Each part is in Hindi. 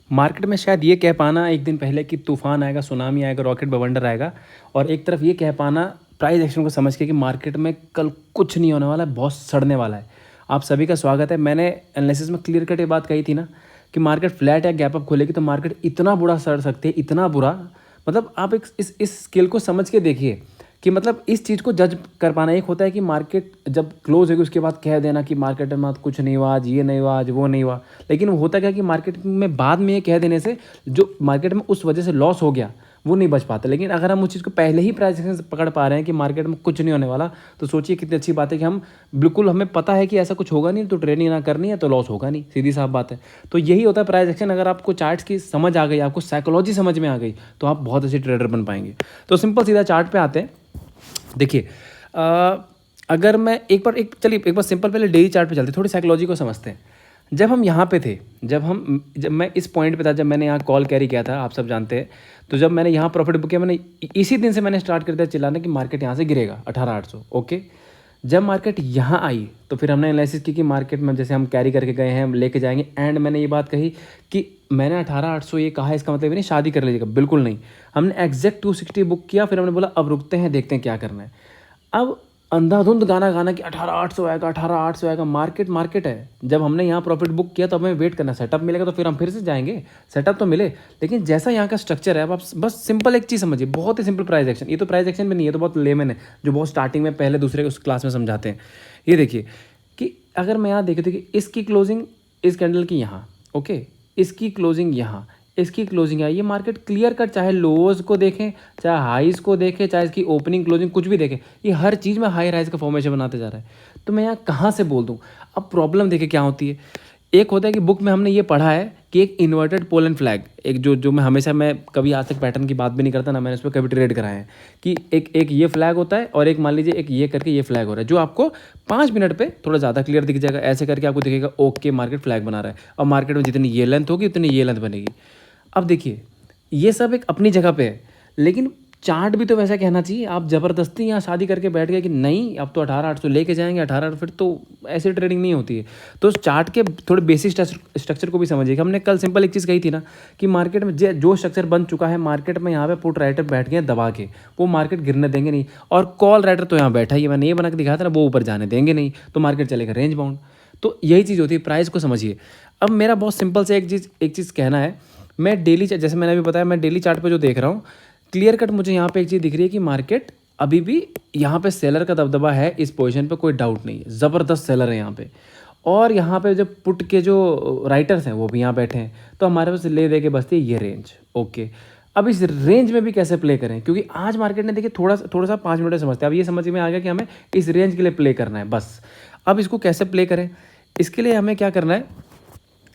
मार्केट में शायद ये कह पाना एक दिन पहले कि तूफान आएगा, सुनामी आएगा, रॉकेट बवंडर आएगा, और एक तरफ ये कह पाना प्राइस एक्शन को समझ के कि मार्केट में कल कुछ नहीं होने वाला है, बहुत सड़ने वाला है। आप सभी का स्वागत है। मैंने एनालिसिस में क्लियर कट ये बात कही थी ना कि मार्केट फ्लैट या गैप अप खोलेगी तो मार्केट इतना बुरा सड़ सकती है, इतना बुरा। मतलब आप एक इस स्केल को समझ के देखिए कि मतलब इस चीज़ को जज कर पाना। एक होता है कि मार्केट जब क्लोज होगी उसके बाद कह देना कि मार्केट में कुछ नहीं हुआ आज, ये नहीं हुआ आज, वो नहीं हुआ। लेकिन होता क्या कि मार्केट में बाद में ये कह देने से जो मार्केट में उस वजह से लॉस हो गया वो नहीं बच पाता। लेकिन अगर हम उस चीज़ को पहले ही प्राइस एक्शन से पकड़ पा रहे हैं कि मार्केट में कुछ नहीं होने वाला, तो सोचिए कितनी अच्छी बात है कि हम बिल्कुल, हमें पता है कि ऐसा कुछ होगा नहीं, तो ट्रेडिंग ना करनी है तो लॉस होगा नहीं, सीधी साफ बात है। तो यही होता है प्राइस एक्शन। अगर आपको चार्ट्स की समझ आ गई, आपको साइकोलॉजी समझ में आ गई, तो आप बहुत अच्छे ट्रेडर बन पाएंगे। तो सिंपल सीधा चार्ट पे आते हैं। देखिए, अगर मैं एक बार सिंपल पहले डेली चार्ट पे चलते, थोड़ी साइकोलॉजी को समझते हैं। जब हम यहाँ पे थे, जब मैं इस पॉइंट पे था, जब मैंने यहाँ कॉल कैरी किया था, आप सब जानते हैं, तो जब मैंने यहाँ प्रॉफिट बुक किया, मैंने इसी दिन से मैंने स्टार्ट कर दिया चिल्लाना कि मार्केट यहाँ से गिरेगा 18,800। ओके, जब मार्केट यहाँ आई तो फिर हमने एनालिसिस की कि मार्केट में जैसे हम कैरी करके गए हैं, हम लेके जाएंगे। एंड मैंने ये बात कही कि मैंने 18,800 ये कहा, इसका मतलब ये नहीं शादी कर लीजिएगा, बिल्कुल नहीं। हमने एग्जैक्ट 260 बुक किया, फिर हमने बोला अब रुकते हैं, देखते हैं क्या करना है। अब अंधाधुंध गाना कि 18,800 आएगा, 18,800 आएगा। मार्केट है। जब हमने यहाँ प्रॉफिट बुक किया तो हमें वेट करना, सेटअप मिलेगा तो फिर हम फिर से जाएंगे, सेटअप तो मिले। लेकिन जैसा यहाँ का स्ट्रक्चर है, अब आप बस सिंपल एक चीज़ समझिए, बहुत ही सिंपल प्राइस एक्शन। ये तो प्राइस एक्शन में नहीं है, तो बहुत लेमन है, जो बहुत स्टार्टिंग में पहले दूसरे उस क्लास में समझाते हैं। ये देखिए कि अगर मैं यहाँ देखे थे कि इसकी क्लोजिंग इस कैंडल की यहाँ, ओके, इसकी क्लोजिंग यहाँ, इसकी क्लोजिंग है, ये मार्केट क्लियर कट, चाहे लोअर्स को देखें, चाहे हाईज को देखें, चाहे इसकी ओपनिंग क्लोजिंग कुछ भी देखें, ये हर चीज़ में हाई राइज का फॉर्मेशन बनाते जा रहा है। तो मैं यहाँ कहाँ से बोल दूँ? अब प्रॉब्लम देखें क्या होती है। एक होता है कि बुक में हमने ये पढ़ा है कि एक इन्वर्टेड पोल एंड फ्लैग, एक जो मैं कभी आज तक पैटर्न की बात भी नहीं करता ना, मैंने उस पर कभी ट्रेड कराया है कि एक ये फ्लैग होता है और एक मान लीजिए एक ये करके ये फ्लैग हो रहा है, जो आपको 5 मिनट पे थोड़ा ज़्यादा क्लियर दिख जाएगा। ऐसे करके आपको दिखेगा ओके मार्केट फ्लैग बना रहा है, और मार्केट में जितनी ये लेंथ होगी उतनी ये लेंथ बनेगी। अब देखिए, ये सब एक अपनी जगह पे है, लेकिन चार्ट भी तो वैसा कहना चाहिए। आप ज़बरदस्ती यहाँ शादी करके बैठ गए कि नहीं अब तो 18,800 लेके जाएंगे, 18, फिर तो ऐसे ट्रेडिंग नहीं होती है। तो चार्ट के थोड़े बेसिक स्ट्रक्चर को भी समझिए। हमने कल सिंपल एक चीज़ कही थी ना कि मार्केट में जो स्ट्रक्चर बन चुका है, मार्केट में यहाँ पे पुट राइटर बैठ गए दबा के, वो मार्केट गिरने देंगे नहीं। और कॉल राइटर तो यहाँ बैठा ही है, मैंने ये बना के दिखाया था ना, वो ऊपर जाने देंगे नहीं, तो मार्केट चलेगा रेंज बाउंड। तो यही चीज़ होती है, प्राइस को समझिए। अब मेरा बहुत सिंपल से एक चीज़ कहना है। मैं डेली, जैसे मैंने अभी बताया, मैं डेली चार्ट पे जो देख रहा हूँ, क्लियर कट मुझे यहाँ पे एक चीज़ दिख रही है कि मार्केट अभी भी यहाँ पे सेलर का दबदबा है इस पोजीशन पे, कोई डाउट नहीं है, ज़बरदस्त सेलर है यहाँ पे। और यहाँ पे जो पुट के जो राइटर्स हैं वो भी यहाँ बैठे हैं, तो हमारे पास ले दे के बसती है ये रेंज। ओके, अब इस रेंज में भी कैसे प्ले करें, क्योंकि आज मार्केट ने देखिए थोड़ा सा 5 मिनट में समझते हैं। अब ये समझ में आ गया कि हमें इस रेंज के लिए प्ले करना है बस। अब इसको कैसे प्ले करें, इसके लिए हमें क्या करना है,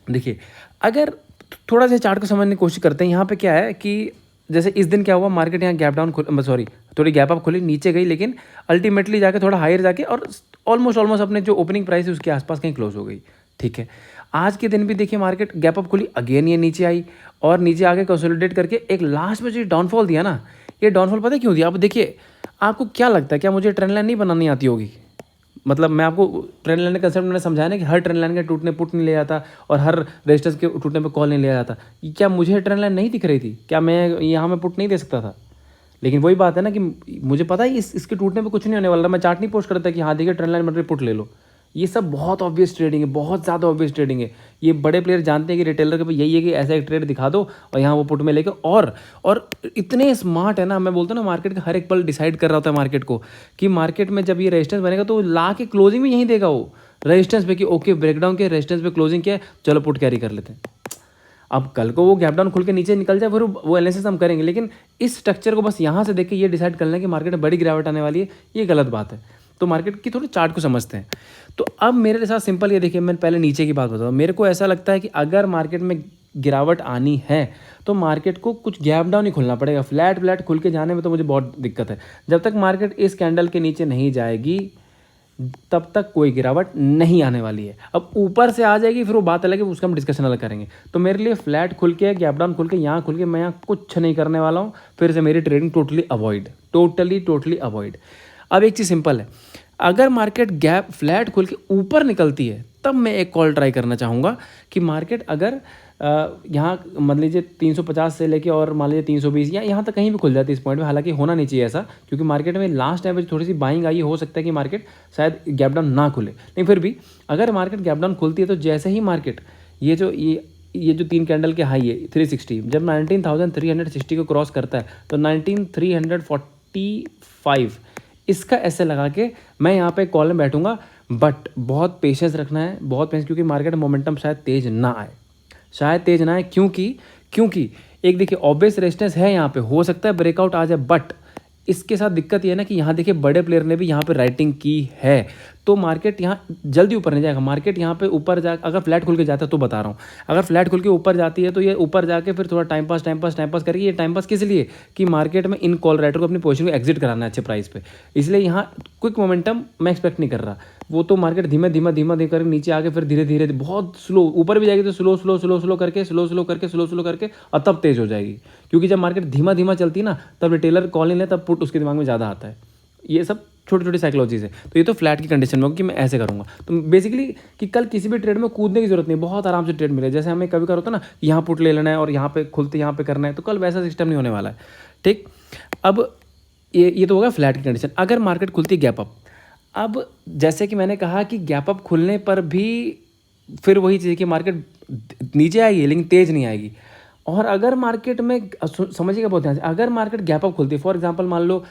देखिए अगर थोड़ा सा चार्ट को समझने की कोशिश करते हैं। यहाँ पे क्या है कि जैसे इस दिन क्या हुआ, मार्केट यहाँ गैप डाउन थोड़ी गैप अप खुली, नीचे गई, लेकिन अल्टीमेटली जाके थोड़ा हायर जाके और ऑलमोस्ट अपने जो ओपनिंग प्राइस है उसके आसपास कहीं क्लोज हो गई। ठीक है, आज के दिन भी देखिए मार्केट गैप अप खुली, अगेन ये नीचे आई और नीचे आके कंसोलिडेट करके एक लास्ट में जो डाउनफॉल दिया ना, ये डाउनफॉल पता है क्यों दिया? अब देखिए, आपको क्या लगता है, क्या मुझे ट्रेंड लाइन नहीं बनानी आती होगी? मतलब मैं आपको ट्रेंड लाइन का कंसेप्ट मैंने समझाया ना कि हर ट्रेंड लाइन के टूटने पुट नहीं ले जाता और हर रेजिस्टेंस के टूटने पे कॉल नहीं ले जाता। क्या मुझे ट्रेंड लाइन नहीं दिख रही थी? क्या मैं यहाँ में पुट नहीं दे सकता था? लेकिन वही बात है ना कि मुझे पता है इसके टूटने पे कुछ नहीं होने वाला। मैं चार्ट नहीं पोस्ट करता कि हाँ देखिए ट्रेंड लाइन बन रही, पुट ले लो। ये सब बहुत ऑब्वियस ट्रेडिंग है, बहुत ज़्यादा ऑब्वियस ट्रेडिंग है। ये बड़े प्लेयर जानते हैं कि रिटेलर के भाई यही है कि ऐसा एक ट्रेड दिखा दो और यहाँ वो पुट में लेके, और इतने स्मार्ट है ना, मैं बोलता हूँ ना, मार्केट का हर एक पल डिसाइड कर रहा होता है मार्केट को कि मार्केट में जब ये रेजिस्टेंस बनेगा तो ला के क्लोजिंग भी यहीं देगा वो रेजिस्टेंस पे कि ओके ब्रेकडाउन के रेजिस्टेंस पे क्लोजिंग क्या है, चलो पुट कैरी कर लेते हैं। अब कल को वो गैप डाउन खुल के नीचे निकल जाए, फिर वो एनालिसिस हम करेंगे, लेकिन इस स्ट्रक्चर को बस यहाँ से देख के ये डिसाइड कर लें कि मार्केट में बड़ी गिरावट आने वाली है, ये गलत बात है। तो मार्केट की थोड़ी चार्ट को समझते हैं। तो अब मेरे साथ सिंपल ये देखिए, मैं पहले नीचे की बात बताऊँ। मेरे को ऐसा लगता है कि अगर मार्केट में गिरावट आनी है तो मार्केट को कुछ गैप डाउन ही खुलना पड़ेगा। फ्लैट खुल के जाने में तो मुझे बहुत दिक्कत है। जब तक मार्केट इस कैंडल के नीचे नहीं जाएगी तब तक कोई गिरावट नहीं आने वाली है। अब ऊपर से आ जाएगी फिर वो बात अलग है, उसका हम डिस्कशन अलग करेंगे। तो मेरे लिए फ्लैट खुल के, गैप डाउन खुल के, यहाँ खुल के, मैं यहाँ कुछ नहीं करने वाला हूँ। फिर से मेरी ट्रेडिंग टोटली अवॉइड। अब एक चीज़ सिंपल है, अगर मार्केट गैप फ्लैट खुल के ऊपर निकलती है तब मैं एक कॉल ट्राई करना चाहूँगा कि मार्केट अगर यहाँ मान लीजिए 350 से लेके और मान लीजिए 320 या यहाँ तक कहीं भी खुल जाती है इस पॉइंट में, हालांकि होना नहीं चाहिए ऐसा, क्योंकि मार्केट में लास्ट टाइम थोड़ी सी बाइंग आई, हो सकता है कि मार्केट शायद गैप डाउन ना खुले, लेकिन फिर भी अगर मार्केट गैप डाउन खुलती है तो जैसे ही मार्केट ये जो 3 कैंडल के हाई है 360, जब 19,360 को क्रॉस करता है तो 19,345 इसका ऐसे लगा के मैं यहाँ पे कॉल में बैठूंगा। बट बहुत पेशेंस रखना है, बहुत पेशेंस, क्योंकि मार्केट मोमेंटम शायद तेज ना आए, शायद तेज ना आए, क्योंकि एक देखिए ऑब्वियस रेजिस्टेंस है यहाँ पे, हो सकता है ब्रेकआउट आ जाए, बट इसके साथ दिक्कत ये है ना कि यहाँ देखिए बड़े प्लेयर ने भी यहाँ पे राइटिंग की है, तो मार्केट यहाँ जल्दी ऊपर नहीं जाएगा। मार्केट यहाँ पे ऊपर जा, अगर फ्लैट खुल के जाता है तो बता रहा हूँ, अगर फ्लैट खुल के ऊपर जाती है तो ये ऊपर जाके फिर थोड़ा टाइम पास करेगी। ये टाइम पास किस लिए, कि मार्केट में इन कॉल राइटर को अपनी पोजीशन को एग्जिट कराना है अच्छे प्राइस पे, इसलिए यहाँ क्विक मोमेंटम मैं एक्सपेक्ट नहीं कर रहा। वो तो मार्केट धीमे करके नीचे आके फिर धीरे धीरे बहुत स्लो ऊपर भी जाएगी, तो स्लो करके और तब तेज हो जाएगी, क्योंकि जब मार्केट धीमा चलती है ना तब रिटेलर कॉल नहीं ले, तब पुट उसके दिमाग में ज़्यादा आता है। ये सब छोटी छोटी साइकोलॉजीज है। तो ये तो फ्लैट की कंडीशन में होगा कि मैं ऐसे करूँगा, तो बेसिकली कि कल किसी भी ट्रेड में कूदने की जरूरत नहीं, बहुत आराम से ट्रेड मिले। जैसे हमें कभी कभी होता है ना, यहाँ पुट ले लेना है और यहाँ पे खुलते यहाँ पे करना है, तो कल वैसा सिस्टम नहीं होने वाला है। ठीक, अब ये तो होगा फ्लैट की कंडीशन। अगर मार्केट खुलती है गैप अप, अब जैसे कि मैंने कहा कि गैप अप खुलने पर भी फिर वही चीज़ कि मार्केट नीचे आएगी लेकिन तेज़ नहीं आएगी। और अगर मार्केट में समझिएगा बहुत ध्यान से, अगर मार्केट गैप अप खुलती है, फॉर एग्जांपल मान लो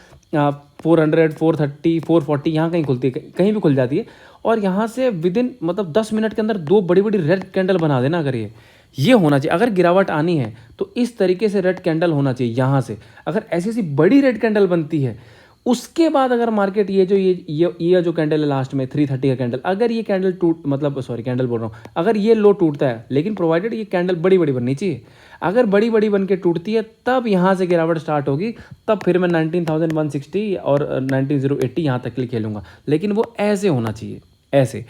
400, 430, 440 यहाँ कहीं खुलती है, कहीं भी खुल जाती है, और यहाँ से विदिन मतलब 10 मिनट के अंदर 2 बड़ी बड़ी रेड कैंडल बना देना। अगर ये होना चाहिए, अगर गिरावट आनी है तो इस तरीके से रेड कैंडल होना चाहिए यहाँ से। अगर ऐसी ऐसी बड़ी रेड कैंडल बनती है, उसके बाद अगर मार्केट ये जो कैंडल है लास्ट में 330 का कैंडल, अगर ये कैंडल कैंडल बोल रहा हूँ, अगर ये लो टूटता है, लेकिन प्रोवाइडेड ये कैंडल बड़ी बड़ी बननी चाहिए। अगर बड़ी बड़ी बन के टूटती है तब यहाँ से गिरावट स्टार्ट होगी, तब फिर मैं 19,160 और 19,080 यहाँ तक के लिए खेलूँगा, लेकिन वो ऐसे होना चाहिए, ऐसे।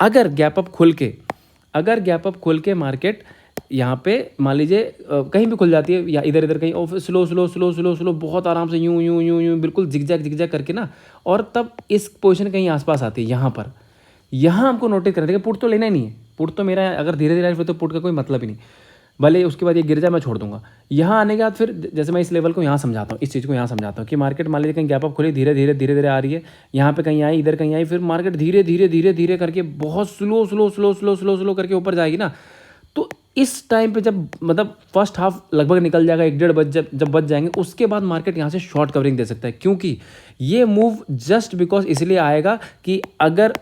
अगर गैप अप खुल के मार्केट यहाँ पे मान लीजिए कहीं भी खुल जाती है या इधर कहीं, और स्लो बहुत आराम से यूं बिल्कुल जिगजैग करके ना, और तब इस पोजीशन कहीं आसपास आती है यहाँ हमको नोटिस करना है कि पुट तो लेना ही नहीं है, पुट तो मेरा अगर धीरे धीरे फिर तो पुट का कोई मतलब ही नहीं, भले उसके बाद ये गिर जाए मैं छोड़ दूंगा। यहाँ आने के बाद फिर जैसे मैं इस लेवल को यहाँ समझाता हूँ, इस चीज़ को यहाँ समझाता हूँ कि मार्केट मान लीजिए कहीं गैप अप खुली, धीरे धीरे आ रही है, यहाँ पे कहीं आई, इधर कहीं आई, फिर मार्केट धीरे करके बहुत स्लो करके ऊपर जाएगी ना, तो इस टाइम पे जब मतलब फर्स्ट हाफ लगभग निकल जाएगा, 1-1.5 बज जब बच जाएंगे, उसके बाद मार्केट यहाँ से शॉर्ट कवरिंग दे सकता है। क्योंकि ये मूव जस्ट बिकॉज इसलिए आएगा कि अगर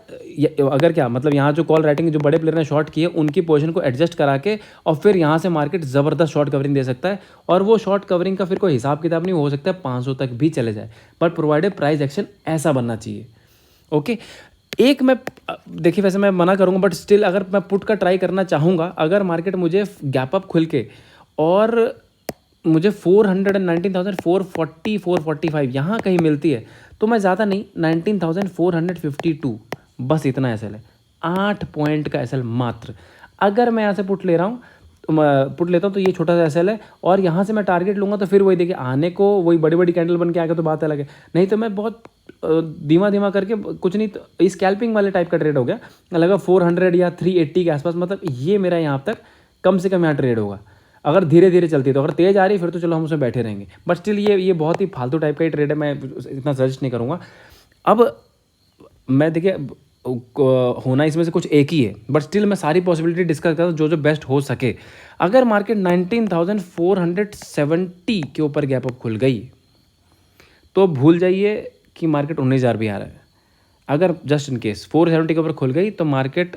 क्या मतलब यहाँ जो कॉल राइटिंग जो बड़े प्लेयर ने शॉर्ट किए उनकी पोजीशन को एडजस्ट करा के और फिर यहाँ से मार्केट ज़बरदस्त शॉर्ट कवरिंग दे सकता है, और वो शॉर्ट कवरिंग का फिर कोई हिसाब किताब नहीं, हो सकता है 500 तक भी चले जाए, बट प्रोवाइडेड प्राइस एक्शन ऐसा बनना चाहिए। ओके, एक मैं देखिए वैसे मैं मना करूंगा, बट स्टिल अगर मैं पुट का ट्राई करना चाहूँगा, अगर मार्केट मुझे गैप अप खुल के और मुझे 419,440 445 यहाँ कहीं मिलती है, तो मैं ज़्यादा नहीं 19,452 बस इतना एसएल है, 8 पॉइंट का एसएल मात्र। अगर मैं यहाँ से पुट ले रहा हूँ, पुट लेता हूँ तो ये छोटा सा एसएल है, और यहाँ से मैं टारगेट लूँगा तो फिर वही देखिए आने को वही बड़ी बड़ी कैंडल बन के आगे तो बात अलग है, नहीं तो मैं बहुत धीमा करके कुछ नहीं, तो स्कैल्पिंग वाले टाइप का ट्रेड हो गया, लगा 400 या 380 के आसपास, मतलब ये मेरा यहाँ तक कम से कम यहाँ ट्रेड होगा। अगर धीरे धीरे चलती है तो, अगर तेज़ आ रही है फिर तो चलो हम उसमें बैठे रहेंगे, बट स्टिल ये बहुत ही फालतू टाइप का ही ट्रेड है, मैं इतना सजेस्ट नहीं करूँगा। अब मैं देखिए होना इसमें से कुछ एक ही है, बट स्टिल मैं सारी पॉसिबिलिटी डिस्कस करता हूँ जो बेस्ट हो सके। अगर मार्केट 19,470 के ऊपर गैप अप खुल गई तो भूल जाइए कि मार्केट 19,000 भी आ रहा है। अगर जस्ट इन केस 470 के ऊपर खुल गई तो मार्केट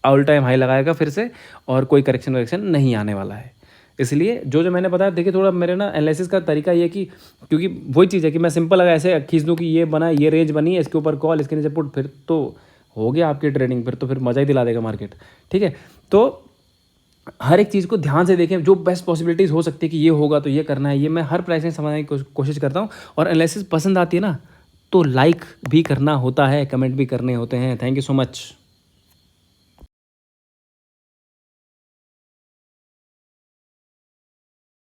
ऑल टाइम हाई लगाएगा फिर से, और कोई करेक्शन नहीं आने वाला है। इसलिए जो मैंने बताया, देखिए थोड़ा मेरे ना एनालिसिस का तरीका ये कि क्योंकि वही चीज़ है कि मैं सिंपल अगर ऐसे खींच दूँ कि ये बना, ये रेंज बनी है, इसके ऊपर कॉल, इसके नीचे पुट, फिर तो हो गया आपकी ट्रेडिंग, फिर तो फिर मज़ा ही दिला देगा मार्केट। ठीक है, तो हर एक चीज़ को ध्यान से देखें, जो बेस्ट पॉसिबिलिटीज़ हो सकती है कि ये होगा तो ये करना है, ये मैं हर प्राइस में समझने की कोशिश करता हूँ। और एनालिसिस पसंद आती है ना तो लाइक भी करना होता है, कमेंट भी करने होते हैं। Thank you so much.